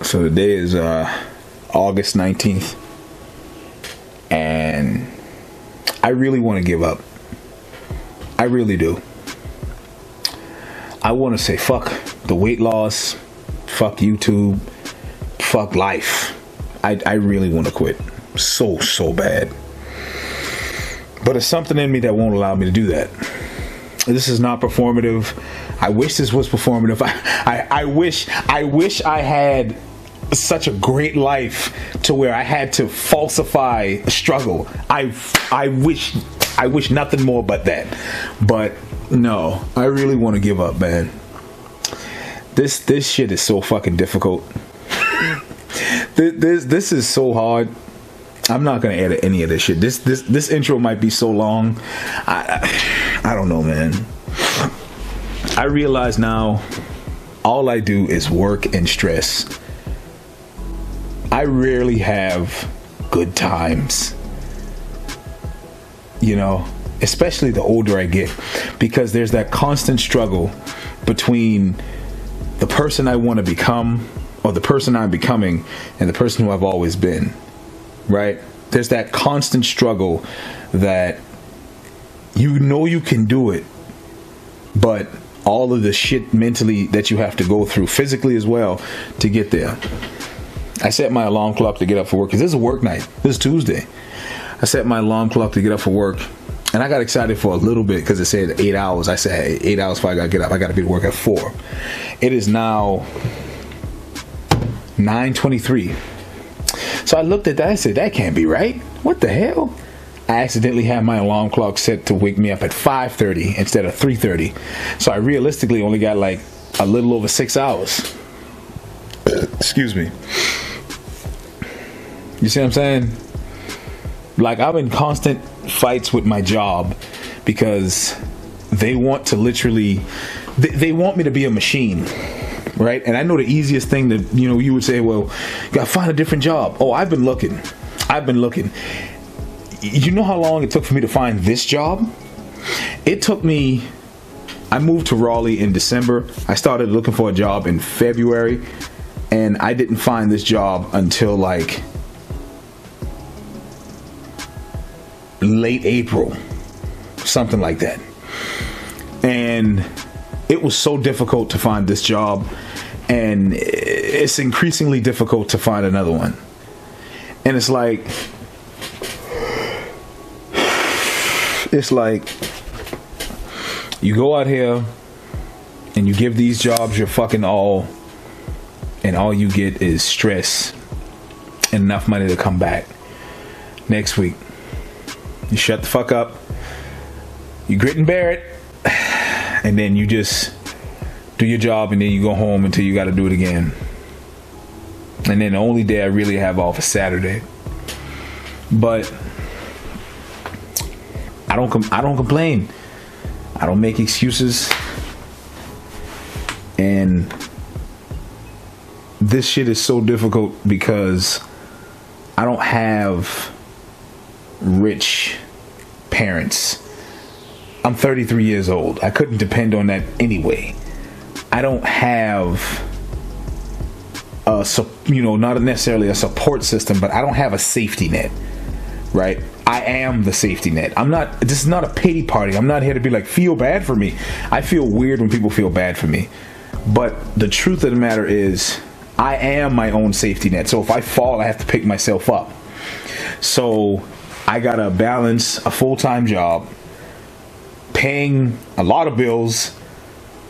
So today is August 19th, and I really want to give up. I really do. I want to say fuck the weight loss, fuck YouTube, fuck life. I really want to quit so bad. But it's something in me that won't allow me to do that. This is not performative. I wish this was performative. I wish I had such a great life to where I had to falsify a struggle. I wish nothing more but that. But no, I really want to give up, man. This shit is so fucking difficult. This is so hard. I'm not gonna edit any of this shit. This intro might be so long. I don't know, man. I realize now all I do is work and stress. I rarely have good times, you know, especially the older I get, because there's that constant struggle between the person I want to become, or the person I'm becoming, and the person who I've always been, right? There's that constant struggle that you know you can do it, but all of the shit mentally that you have to go through, physically as well, to get there. I set my alarm clock to get up for work, because this is a work night. This is Tuesday. I set my alarm clock to get up for work, and I got excited for a little bit because it said 8 hours. I said, hey, 8 hours before I gotta get up. I gotta be to work at 4. It is now 9:23. So I looked at that. I said, that can't be right. What the hell? I accidentally had my alarm clock set to wake me up at 5:30 instead of 3:30. So I realistically only got like a little over 6 hours. Excuse me. You see what I'm saying? Like, I'm in constant fights with my job because they want to literally, they want me to be a machine, right? And I know the easiest thing that, you know, you would say, well, you gotta find a different job. Oh, I've been looking. You know how long it took for me to find this job? It took me, I moved to Raleigh in December. I started looking for a job in February, and I didn't find this job until like late April, something like that. And it was so difficult to find this job, and it's increasingly difficult to find another one. And it's like you go out here and you give these jobs your fucking all, and all you get is stress and enough money to come back next week. You shut the fuck up, you grit and bear it, and then you just do your job, and then you go home until you got to do it again. And then the only day I really have off is Saturday. But I don't complain. I don't make excuses. And this shit is so difficult because I don't have rich parents. I'm 33 years old. I couldn't depend on that anyway. I don't have not necessarily a support system, but I don't have a safety net, right? I am the safety net. This is not a pity party. I'm not here to be like, feel bad for me. I feel weird when people feel bad for me. But the truth of the matter is, I am my own safety net. So if I fall, I have to pick myself up. So I gotta balance a full-time job, paying a lot of bills,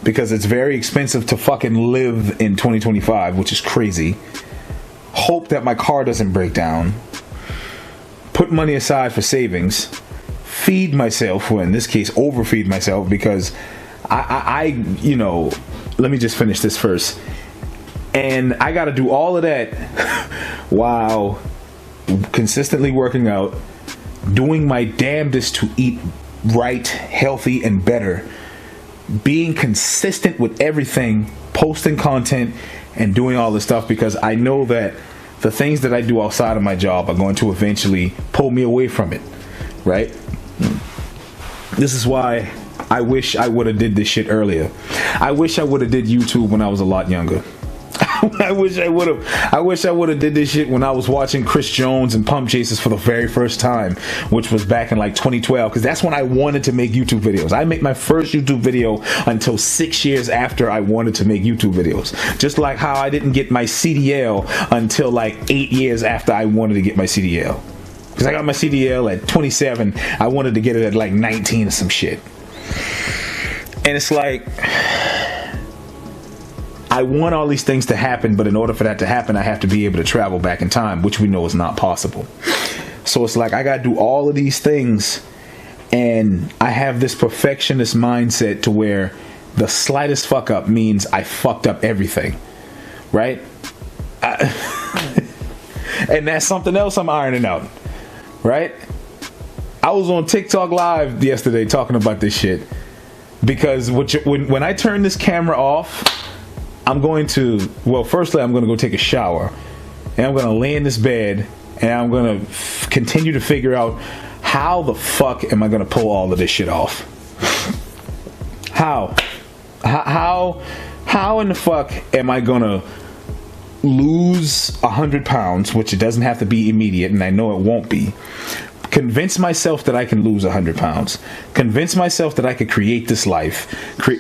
because it's very expensive to fucking live in 2025, which is crazy. Hope that my car doesn't break down. Put money aside for savings. Feed myself, or in this case, overfeed myself, because I let me just finish this first. And I got to do all of that while consistently working out, doing my damnedest to eat right, healthy, and better, being consistent with everything, posting content, and doing all this stuff, because I know that the things that I do outside of my job are going to eventually pull me away from it, right? This is why I wish I would have did this shit earlier. I wish I would have did YouTube when I was a lot younger. I I wish I would have did this shit when I was watching Chris Jones and Pump Chasers for the very first time, which was back in like 2012, because that's when I wanted to make YouTube videos. I made my first YouTube video until 6 years after I wanted to make YouTube videos. Just like how I didn't get my CDL until like 8 years after I wanted to get my CDL. Because I got my CDL at 27, I wanted to get it at like 19 or some shit. And it's like, I want all these things to happen, but in order for that to happen, I have to be able to travel back in time, which we know is not possible. So it's like I gotta do all of these things, and I have this perfectionist mindset to where the slightest fuck up means I fucked up everything, right? And that's something else I'm ironing out, right? I was on TikTok live yesterday talking about this shit, because when I turn this camera off, I'm going to, well, firstly, I'm going to go take a shower, and I'm going to lay in this bed, and I'm going to continue to figure out how the fuck am I going to pull all of this shit off? How in the fuck am I going to lose 100 pounds, which it doesn't have to be immediate, and I know it won't be. Convince myself that I can lose 100 pounds. Convince myself that I could create this life.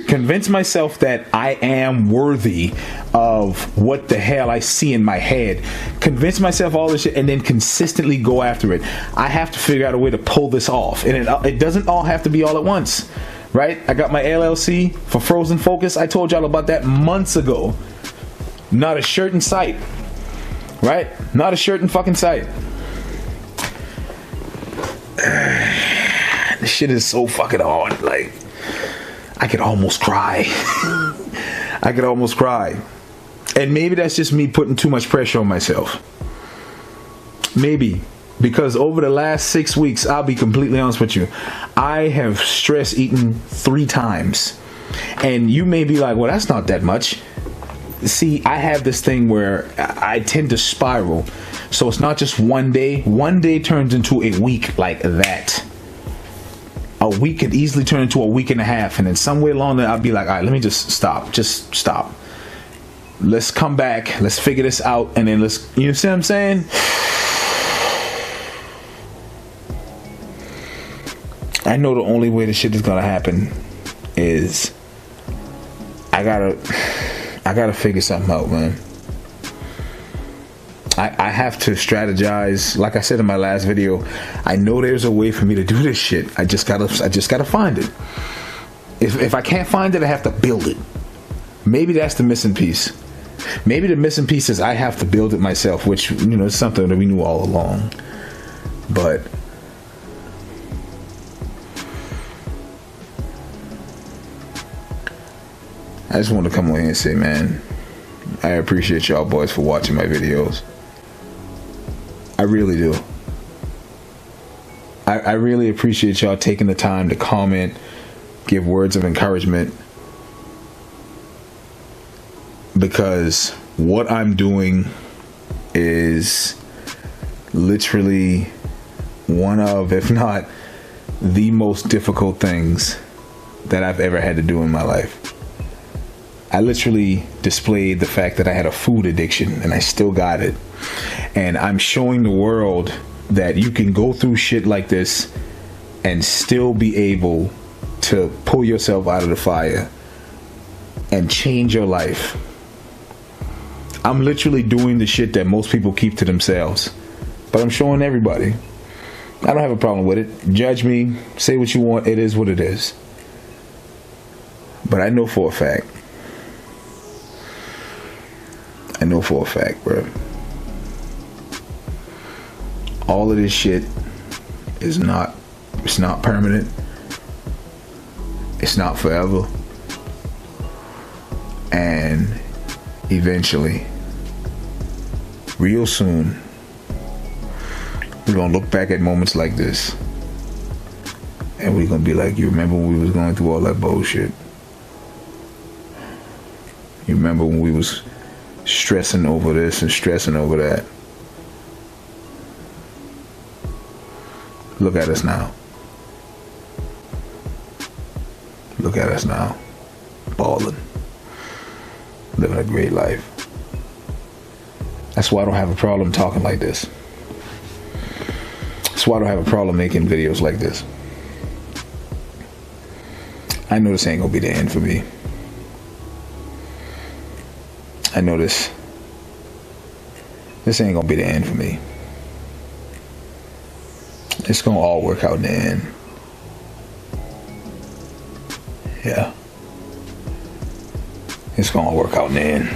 Convince myself that I am worthy of what the hell I see in my head. Convince myself all this shit, and then consistently go after it. I have to figure out a way to pull this off, and it doesn't all have to be all at once, right? I got my LLC for Frozen Focus. I told y'all about that months ago. Not a shirt in sight, right? Not a shirt in fucking sight. This shit is so fucking hard. Like, I could almost cry. I could almost cry. And maybe that's just me putting too much pressure on myself. Maybe. Because over the last 6 weeks, I'll be completely honest with you, I have stress eaten 3 times. And you may be like, well, that's not that much. See, I have this thing where I tend to spiral. So it's not just one day. One day turns into a week like that. A week could easily turn into a week and a half. And then somewhere along there, I'll be like, all right, let me just stop. Just stop. Let's come back. Let's figure this out. And then let's, you see what I'm saying? I know the only way this shit is going to happen is I gotta figure something out, man. I have to strategize. Like I said in my last video, I know there's a way for me to do this shit. I just gotta find it. If I can't find it, I have to build it. Maybe that's the missing piece. Maybe the missing piece is I have to build it myself, which, you know, is something that we knew all along. But I just want to come on here and say, man, I appreciate y'all boys for watching my videos. I really do. I really appreciate y'all taking the time to comment, give words of encouragement, because what I'm doing is literally one of, if not the most difficult things that I've ever had to do in my life. I literally displayed the fact that I had a food addiction, and I still got it. And I'm showing the world that you can go through shit like this and still be able to pull yourself out of the fire and change your life. I'm literally doing the shit that most people keep to themselves, but I'm showing everybody. I don't have a problem with it. Judge me, say what you want. It is what it is. But I know for a fact, bro, all of this shit is not, it's not permanent. It's not forever. And eventually, real soon, we're gonna look back at moments like this and we're gonna be like, you remember when we was going through all that bullshit? You remember when we was stressing over this and stressing over that? Look at us now. Look at us now. Balling. Living a great life. That's why I don't have a problem talking like this. That's why I don't have a problem making videos like this. I know this ain't gonna be the end for me. I know this ain't gonna be the end for me. It's gonna all work out in the end. Yeah. It's gonna work out in the end.